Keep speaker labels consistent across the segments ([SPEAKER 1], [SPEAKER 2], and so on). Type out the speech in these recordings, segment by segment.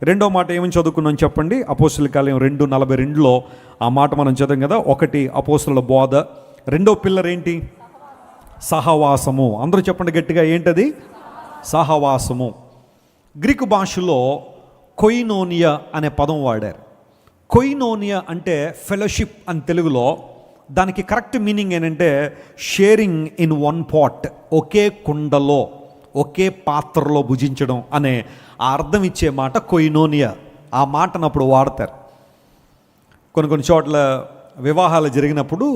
[SPEAKER 1] రెండో మాట ఏమని చదువుకున్నాం చెప్పండి. అపోస్తుల కార్యం 2:42 ఆ మాట మనం చదివాం కదా. ఒకటి అపోస్తుల బోధ, రెండో పిల్లర్ ఏంటి? సహవాసము. అందరూ చెప్పండి గట్టిగా, ఏంటది? సహవాసము. గ్రీకు భాషలో కొయినోనియా అనే పదం వాడారు. కొయినోనియా అంటే ఫెలోషిప్ అని తెలుగులో. దానికి కరెక్ట్ మీనింగ్ ఏంటంటే షేరింగ్ ఇన్ వన్ పాట్, ఒకే కుండలో ఒకే పాత్రలో భుజించడం అనే ఆ అర్థం ఇచ్చే మాట కొయినోనియా. ఆ మాటను అప్పుడు వాడతారు. కొన్ని చోట్ల వివాహాలు జరిగినప్పుడు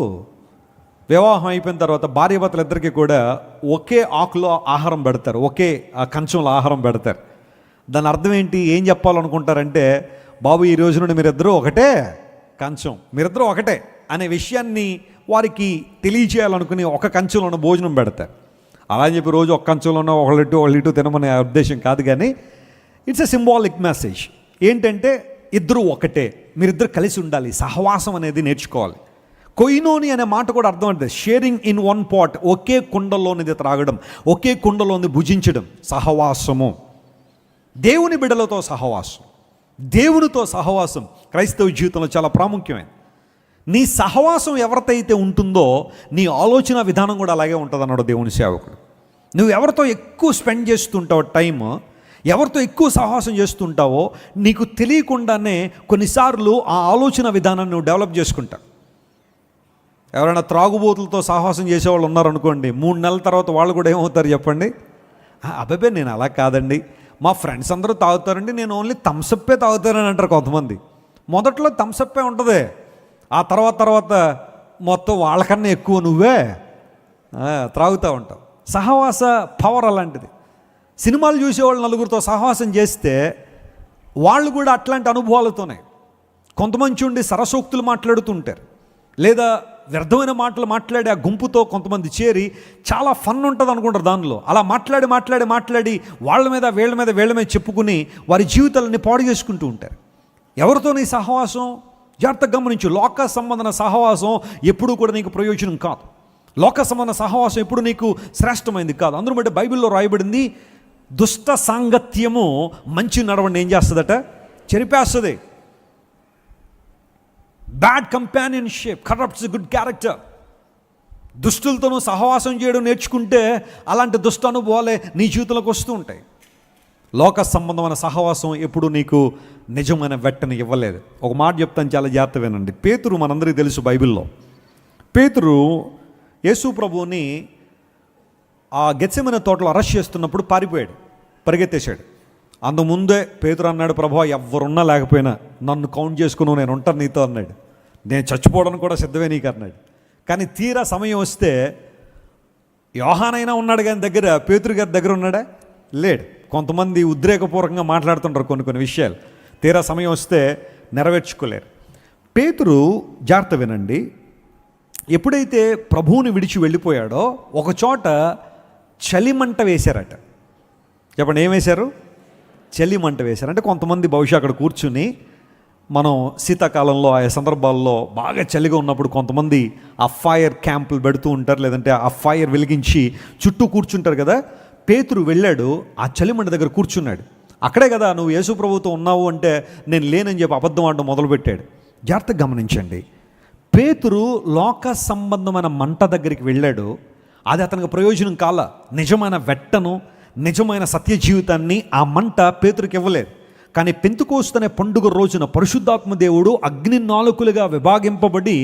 [SPEAKER 1] వివాహం అయిపోయిన తర్వాత భార్యాభర్తలు ఇద్దరికి కూడా ఒకే ఆకులో ఆహారం పెడతారు, ఒకే కంచంలో ఆహారం పెడతారు. దాని అర్థం ఏంటి, ఏం చెప్పాలనుకుంటారంటే, బాబు ఈ రోజు నుండి మీరిద్దరూ ఒకటే కంచం, మీరిద్దరూ ఒకటే అనే విషయాన్ని వారికి తెలియచేయాలనుకుని ఒక కంచంలోనే భోజనం పెడతారు. అలా అని చెప్పి రోజు ఒక కంచంలోనే ఒకళ్ళు తినమనే ఉద్దేశం కాదు, కానీ ఇట్స్ ఎ సింబాలిక్ మెసేజ్. ఏంటంటే ఇద్దరు ఒకటే, మీరిద్దరు కలిసి ఉండాలి, సహవాసం అనేది నేర్చుకోవాలి. కొయినోని అనే మాట కూడా అర్థం అంటే షేరింగ్ ఇన్ వన్ పాట్, ఒకే కుండలోనిది త్రాగడం, ఒకే కుండలోని భుజించడం, సహవాసము. దేవుని బిడ్డలతో సహవాసం, దేవునితో సహవాసం క్రైస్తవ జీవితంలో చాలా ప్రాముఖ్యమైనది. నీ సహవాసం ఎవరితో అయితే ఉంటుందో నీ ఆలోచన విధానం కూడా అలాగే ఉంటుంది అన్నాడు దేవుని సేవకుడు. నువ్వు ఎవరితో ఎక్కువ స్పెండ్ చేస్తుంటావో టైం, ఎవరితో ఎక్కువ సహవాసం చేస్తుంటావో నీకు తెలియకుండానే కొన్నిసార్లు ఆ ఆలోచన విధానాన్ని నువ్వు డెవలప్ చేసుకుంటావు. ఎవరైనా త్రాగుబోతులతో సహవాసం చేసేవాళ్ళు ఉన్నారనుకోండి, 3 నెలల తర్వాత వాళ్ళు కూడా ఏమవుతారు చెప్పండి? అబ్బాయి నేను అలా కాదండి, మా ఫ్రెండ్స్ అందరూ తాగుతారండి, నేను ఓన్లీ థమ్సప్పే తాగుతానని అంటారు కొంతమంది. మొదట్లో థమ్సప్పే ఉంటుంది, ఆ తర్వాత మొత్తం వాళ్ళకన్నా ఎక్కువ నువ్వే త్రాగుతూ ఉంటావు. సహవాస పవర్ అలాంటిది. సినిమాలు చూసేవాళ్ళు నలుగురితో సహవాసం చేస్తే వాళ్ళు కూడా అట్లాంటి అనుభవాలతోనే. కొంతమంది ఉండి సరసోక్తులు మాట్లాడుతుంటారు, లేదా వ్యర్థమైన మాటలు మాట్లాడి ఆ గుంపుతో కొంతమంది చేరి చాలా ఫన్ ఉంటుంది అనుకుంటారు దానిలో. అలా మాట్లాడి వీళ్ళ మీద చెప్పుకుని వారి జీవితాలని పాడు చేసుకుంటూ ఉంటారు. ఎవరితో నీ సహవాసం? జాగ్రత్తగా గమనించు. లోక సంబంధన సహవాసం ఎప్పుడూ కూడా నీకు ప్రయోజనం కాదు. లోక సంబంధ సహవాసం ఎప్పుడు నీకు శ్రేష్టమైంది కాదు. అందరూ బట్టి బైబిల్లో రాయబడింది, దుష్ట సాంగత్యము మంచి నడవడిని ఏం చేస్తుందట? చెరిపేస్తుంది. Bad companionship corrupts good character. దుష్టులతోనూ సహవాసం చేయడం నేర్చుకుంటే అలాంటి దుష్ట అనుభవాలే నీ జీవితంలోకి వస్తూ ఉంటాయి. లోక సంబంధమైన సహవాసం ఎప్పుడు నీకు నిజమైన వెట్టని ఇవ్వలేదు. ఒక మాట చెప్తాను, చాలా జాగ్రత్త వినండి. పేతురు మనందరికీ తెలుసు, బైబిల్లో పేతురు యేసు ప్రభువుని ఆ గెత్సెమనే తోటలో అరెస్ట్ చేస్తున్నప్పుడు పారిపోయాడు, పరిగెత్తేశాడు. అందుముందే పేతురు అన్నాడు, ప్రభువా ఎవరున్నా లేకపోయినా నన్ను కౌంట్ చేసుకుని నేను ఉంటాను నీతో అన్నాడు. నేను చచ్చిపోవడానికి కూడా సిద్ధమే నీకు అన్నాడు. కానీ తీరా సమయం వస్తే యోహానైనా ఉన్నాడు, కానీ పేతురు గారి దగ్గర ఉన్నాడా? లేడు. కొంతమంది ఉద్రేకపూర్వకంగా మాట్లాడుతుంటారు కొన్ని విషయాలు, తీరా సమయం వస్తే నెరవేర్చుకోలేరు. పేతురు, జాగ్రత్త వినండి, ఎప్పుడైతే ప్రభువుని విడిచి వెళ్ళిపోయాడో ఒక చోట చలిమంట వేశారట. చెప్పండి, ఏం వేశారు? చలిమంట వేశారు. అంటే కొంతమంది బహుశా అక్కడ కూర్చుని, మనం శీతాకాలంలో ఆ సందర్భాల్లో బాగా చలిగా ఉన్నప్పుడు కొంతమంది ఆ ఫైర్ క్యాంపులు పెడుతూ ఉంటారు, లేదంటే ఆ ఫైర్ వెలిగించి చుట్టూ కూర్చుంటారు కదా. పేతురు వెళ్ళాడు, ఆ చలిమంట దగ్గర కూర్చున్నాడు. అక్కడే కదా నువ్వు యేసు ప్రభువుతో ఉన్నావు అంటే నేను లేనని చెప్పి అబద్ధం ఆడడం మొదలుపెట్టాడు. జాగ్రత్తగా గమనించండి, పేతురు లోక సంబంధమైన మంట దగ్గరికి వెళ్ళాడు. అది అతనికి ప్రయోజనం కాల. నిజమైన వెట్టను, నిజమైన సత్య జీవితాన్ని ఆ మంట పేతురికి ఇవ్వలేదు. కానీ పెంతెకోస్తు అనే పండుగ రోజున పరిశుద్ధాత్మ దేవుడు అగ్ని నాలుకలుగా విభాగింపబడి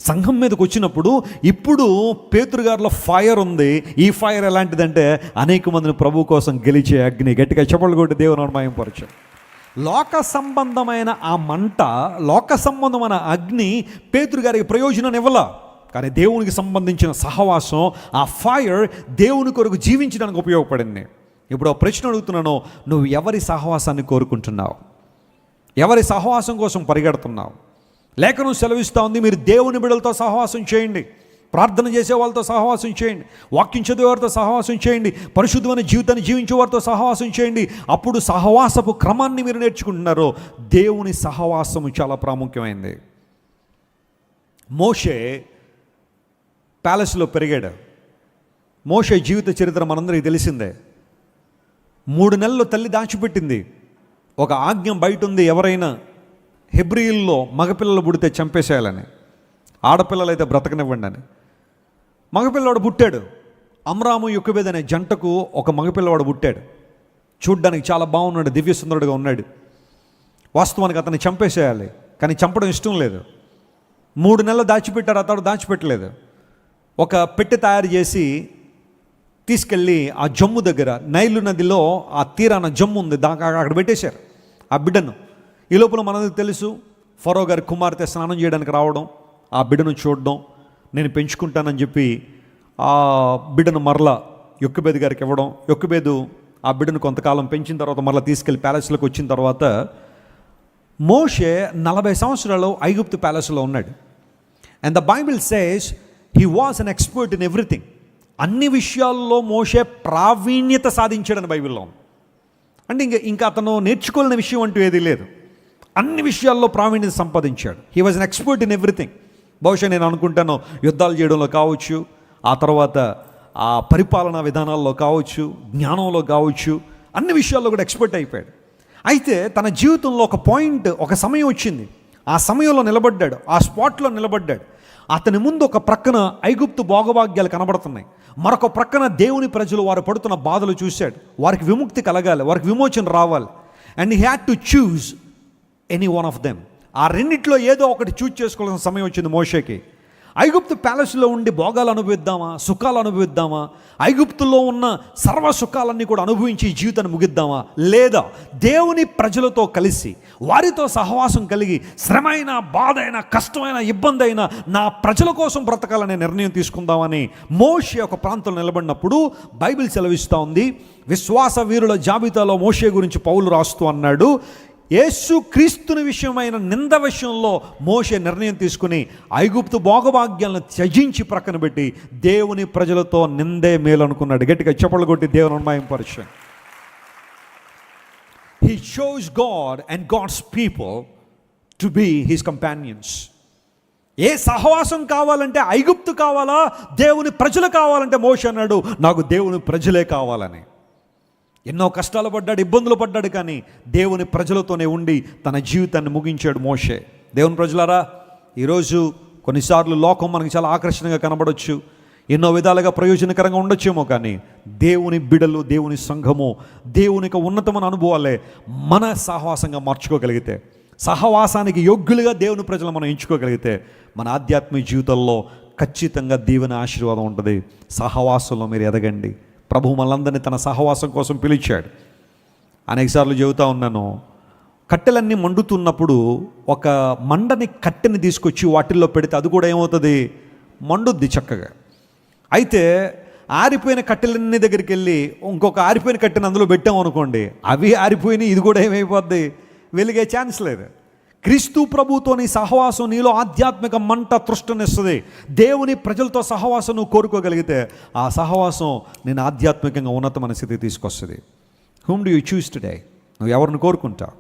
[SPEAKER 1] సంఘం మీదకి వచ్చినప్పుడు ఇప్పుడు పేతురు గారిలో ఫైర్ ఉంది. ఈ ఫైర్ ఎలాంటిదంటే అనేక మందిని ప్రభు కోసం గెలిచే అగ్ని. గట్టిగా చప్పట్లు కొట్టి దేవుని మహిమపరచు. లోక సంబంధమైన ఆ మంట, లోక సంబంధమైన అగ్ని పేతురు గారికి ప్రయోజనాన్ని ఇవ్వాల. కానీ దేవునికి సంబంధించిన సహవాసం, ఆ ఫైర్ దేవుని కొరకు జీవించడానికి ఉపయోగపడింది. ఇప్పుడు ప్రశ్న అడుగుతున్నాను, నువ్వు ఎవరి సహవాసాన్ని కోరుకుంటున్నావు? ఎవరి సహవాసం కోసం పరిగెడుతున్నావు? లేఖనం సెలవిస్తూ ఉంది, మీరు దేవుని బిడ్డలతో సహవాసం చేయండి, ప్రార్థన చేసే వాళ్ళతో సహవాసం చేయండి, వాక్యం చదివేవారితో సహవాసం చేయండి, పరిశుద్ధమైన జీవితాన్ని జీవించే వారితో సహవాసం చేయండి. అప్పుడు సహవాసపు క్రమాన్ని మీరు నేర్చుకుంటున్నారు. దేవుని సహవాసము చాలా ప్రాముఖ్యమైనది. మోషే ప్యాలెస్లో పెరిగాడు. మోషే జీవిత చరిత్ర మనందరికీ తెలిసిందే. 3 నెలలు తల్లి దాచిపెట్టింది. ఒక ఆజ్ఞ బయట ఉంది, ఎవరైనా హెబ్రీల్లో మగపిల్లలు పుడితే చంపేసేయాలని, ఆడపిల్లలు అయితే బ్రతకనివ్వండి అని. మగపిల్లవాడు పుట్టాడు. అమ్రాము యొక్బేదు అనే జంటకు ఒక మగపిల్లవాడు పుట్టాడు. చూడ్డానికి చాలా బాగున్నాడు, దివ్య సుందరుడుగా ఉన్నాడు. వాస్తవానికి అతన్ని చంపేసేయాలి, కానీ చంపడం ఇష్టం లేదు. 3 నెలలు దాచిపెట్టాడు, అతడు దాచిపెట్టలేదు. ఒక పెట్టె తయారు చేసి తీసుకెళ్ళి ఆ జమ్ము దగ్గర, నైలు నదిలో ఆ తీరాన జమ్ము ఉంది, అక్కడ పెట్టేశారు ఆ బిడ్డను. ఈ లోపల మనకు తెలుసు, ఫరో గారి కుమార్తె స్నానం చేయడానికి రావడం, ఆ బిడ్డను చూడడం, నేను పెంచుకుంటానని చెప్పి ఆ బిడ్డను మరలా యొక్బేదు గారికి ఇవ్వడం. యొక్బేదు ఆ బిడ్డను కొంతకాలం పెంచిన తర్వాత మరలా తీసుకెళ్ళి ప్యాలెస్లోకి వచ్చిన తర్వాత మోషే 40 సంవత్సరాలు ఐగుప్తు ప్యాలెస్లో ఉన్నాడు. And the Bible says he was an expert in everything. అన్ని విషయాల్లో మోషే ప్రావీణ్యత సాధించాడని బైబిల్లో ఉంది. అంటే ఇంకా అతను నేర్చుకోలేని విషయం అంటూ ఏదీ లేదు. అన్ని విషయాల్లో ప్రావీణ్యత సంపాదించాడు. He was an expert in everything. బహుశా నేను అనుకుంటాను, యుద్ధాలు చేయడంలో కావచ్చు, ఆ తర్వాత ఆ పరిపాలనా విధానాల్లో కావచ్చు, జ్ఞానంలో కావచ్చు, అన్ని విషయాల్లో కూడా ఎక్స్పర్ట్ అయిపోయాడు. అయితే తన జీవితంలో ఒక పాయింట్, ఒక సమయం వచ్చింది. ఆ సమయంలో నిలబడ్డాడు, ఆ స్పాట్లో నిలబడ్డాడు. అతని ముందు ఒక ప్రక్కన ఐగుప్తు భోగభాగ్యాలు కనబడుతున్నాయి, మరొక ప్రక్కన దేవుని ప్రజలు వారు పడుతున్న బాధలు చూశాడు. వారికి విముక్తి కలగాలి, వారికి విమోచన రావాలి. And he had to choose any one of them. ఆ రెండిట్లో ఏదో ఒకటి చూజ్ చేసుకోవాల్సిన సమయం వచ్చింది మోషేకి. ఐగుప్తు ప్యాలెస్లో ఉండి భోగాలు అనుభవిద్దామా, సుఖాలు అనుభవిద్దామా, ఐగుప్తులో ఉన్న సర్వ సుఖాలన్నీ కూడా అనుభవించి ఈ జీవితాన్ని ముగిద్దామా, లేదా దేవుని ప్రజలతో కలిసి వారితో సహవాసం కలిగి శ్రమైన, బాధ అయినా, కష్టమైన, ఇబ్బంది అయినా నా ప్రజల కోసం బ్రతకాలనే నిర్ణయం తీసుకుందామని మోషే ఒక ప్రాంతంలో నిలబడినప్పుడు బైబిల్ సెలవిస్తూ ఉంది. విశ్వాస వీరుల జాబితాలో మోషే గురించి పౌలు రాస్తూ అన్నాడు, యేసు క్రీస్తుని విషయమైన నింద విషయంలో మోషే నిర్ణయం తీసుకుని ఐగుప్తు భోగభాగ్యాలను త్యజించి ప్రక్కన పెట్టి దేవుని ప్రజలతో నిందే మేలు అనుకున్నాడు. గట్టిగా చప్పట్లు కొట్టి దేవుని మహిమపరచండి. He chose God and God's people to be his companions. ఏ సహవాసం కావాలంటే ఐగుప్తు కావాలా, దేవుని ప్రజలు కావాలంటే మోషే అన్నాడు, నాకు దేవుని ప్రజలే కావాలని. ఎన్నో కష్టాలు పడ్డాడు, ఇబ్బందులు పడ్డాడు, కానీ దేవుని ప్రజలతోనే ఉండి తన జీవితాన్ని ముగించాడు మోషే. దేవుని ప్రజలారా, ఈరోజు కొన్నిసార్లు లోకం మనకు చాలా ఆకర్షణగా కనబడవచ్చు, ఎన్నో విధాలుగా ప్రయోజనకరంగా ఉండొచ్చేమో, కానీ దేవుని బిడలు, దేవుని సంఘము, దేవునికి ఉన్నతమైన అనుభవాలే మన సహవాసంగా మార్చుకోగలిగితే, సహవాసానికి యోగ్యులుగా దేవుని ప్రజలు మనం ఎంచుకోగలిగితే మన ఆధ్యాత్మిక జీవితంలో ఖచ్చితంగా దీవెన ఆశీర్వాదం ఉంటుంది. సహవాసంలో మీరు ఎదగండి. ప్రభు మనందరినీ తన సహవాసం కోసం పిలిచాడు. అనేకసార్లు చెబుతూ ఉన్నాను, కట్టెలన్నీ మండుతున్నప్పుడు ఒక మండని కట్టెని తీసుకొచ్చి వాటిల్లో పెడితే అది కూడా ఏమవుతుంది, మండుద్ది చక్కగా. అయితే ఆరిపోయిన కట్టెలన్నీ దగ్గరికి వెళ్ళి ఇంకొక ఆరిపోయిన కట్టెని అందులో పెట్టామనుకోండి, అవి ఆరిపోయినాయి, ఇది కూడా ఏమైపోద్ది, వెలిగే ఛాన్స్ లేదు. క్రీస్తు ప్రభుతో నీ సహవాసం నీలో ఆధ్యాత్మిక మంట తృష్టనిస్తుంది. దేవుని ప్రజలతో సహవాసం నువ్వు కోరుకోగలిగితే ఆ సహవాసం నేను ఆధ్యాత్మికంగా ఉన్నతమైన స్థితికి తీసుకొస్తుంది. Whom do you choose today? నువ్వు ఎవరిని కోరుకుంటావు?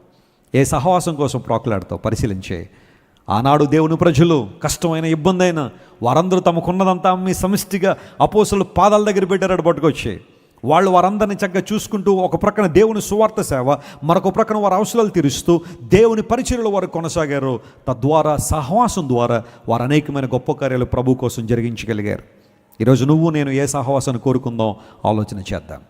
[SPEAKER 1] ఏ సహవాసం కోసం ప్రాకులాడతావు? పరిశీలించే. ఆనాడు దేవుని ప్రజలు కష్టమైన, ఇబ్బంది అయినా వారందరూ తమకున్నదంతా అమ్మి సమిష్టిగా అపోస్తలుల పాదాల దగ్గర పెట్టారని పట్టుకొచ్చి వాళ్ళు వారందరినీ చక్కగా చూసుకుంటూ ఒక ప్రక్కన దేవుని సువార్త సేవ, మరొక ప్రక్కన వారి అవసరాలు తీరుస్తూ దేవుని పరిచర్యలో వారు కొనసాగారు. తద్వారా సహవాసం ద్వారా వారు అనేకమైన గొప్ప కార్యాలు ప్రభు కోసం జరిగించగలిగారు. ఈరోజు నువ్వు నేను ఏ సహవాసాన్ని కోరుకుందాం ఆలోచన చేద్దాం.